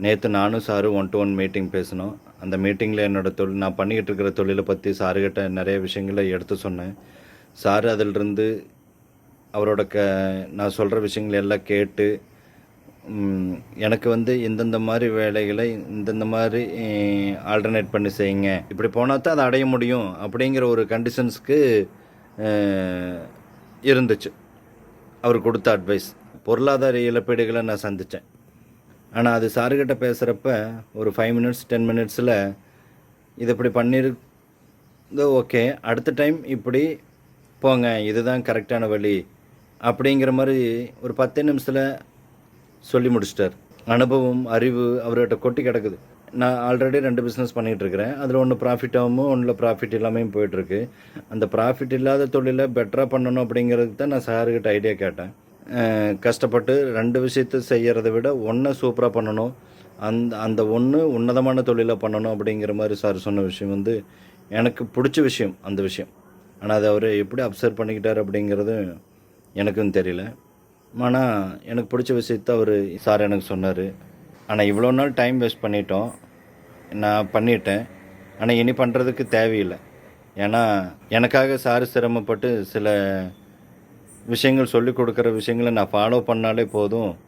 நேற்று நானும் சாரும் ஒன் டு ஒன் மீட்டிங் பேசினோம். அந்த மீட்டிங்கில் நான் பண்ணிக்கிட்டு இருக்கிற தொழிலை பற்றி சாருக்கிட்ட நிறைய விஷயங்களை எடுத்து சொன்னேன். சார் அதிலிருந்து அவரோட நான் சொல்கிற விஷயங்களை எல்லாம் கேட்டு எனக்கு இந்தந்த மாதிரி வேலைகளை இந்தந்த மாதிரி ஆல்டர்னேட் பண்ணி செய்யுங்க, இப்படி போனால் தான் அதை அடைய முடியும் அப்படிங்கிற ஒரு கண்டிஷன்ஸ்க்கு இருந்துச்சு அவர் கொடுத்த அட்வைஸ். பொருளாதார இழப்பீடுகளை நான் சந்தித்தேன். ஆனால் அது சாருக்கிட்ட பேசுகிறப்ப ஒரு 5 மினிட்ஸ் 10 மினிட்ஸில் இது இப்படி பண்ணியிருக்கு, ஓகே அடுத்த டைம் இப்படி போங்க, இதுதான் கரெக்டான வழி அப்படிங்கிற மாதிரி ஒரு 10 நிமிஷத்தில் சொல்லி முடிச்சிட்டார். அனுபவம் அறிவு அவர்கிட்ட கொட்டி கிடக்குது. நான் ஆல்ரெடி 2 பிஸ்னஸ் பண்ணிகிட்ருக்கிறேன். அதில் ஒன்று ப்ராஃபிட்டாகவும் ஒன்றில் ப்ராஃபிட் இல்லாமல் போயிட்டுருக்கு. அந்த ப்ராஃபிட் இல்லாத தொழிலை பெட்டராக பண்ணணும் அப்படிங்கிறதுக்கு தான் நான் சாருக்கிட்ட ஐடியா கேட்டேன். கஷ்டப்பட்டு 2 விஷயத்தை செய்கிறத விட ஒன்றை சூப்பராக பண்ணணும், அந்த ஒன்று உன்னதமான தொழிலை பண்ணணும் அப்படிங்கிற மாதிரி சார் சொன்ன விஷயம் எனக்கு பிடிச்ச விஷயம் அந்த விஷயம். ஆனால் அதை அவர் எப்படி அப்சர்வ் பண்ணிக்கிட்டார் அப்படிங்கிறது எனக்கும் தெரியல. ஆனால் எனக்கு பிடிச்ச விஷயத்த சார் எனக்கு சொன்னார். ஆனால் இவ்வளோ நாள் டைம் வேஸ்ட் பண்ணிட்டோம், நான் பண்ணிட்டேன். ஆனால் இனி பண்ணுறதுக்கு தேவையில்லை. ஏன்னா எனக்காக சார் சிரமப்பட்டு சில விஷயங்கள் சொல்லிக் கொடுக்குற விஷயங்களை நான் ஃபாலோ பண்ணாலே போதும்.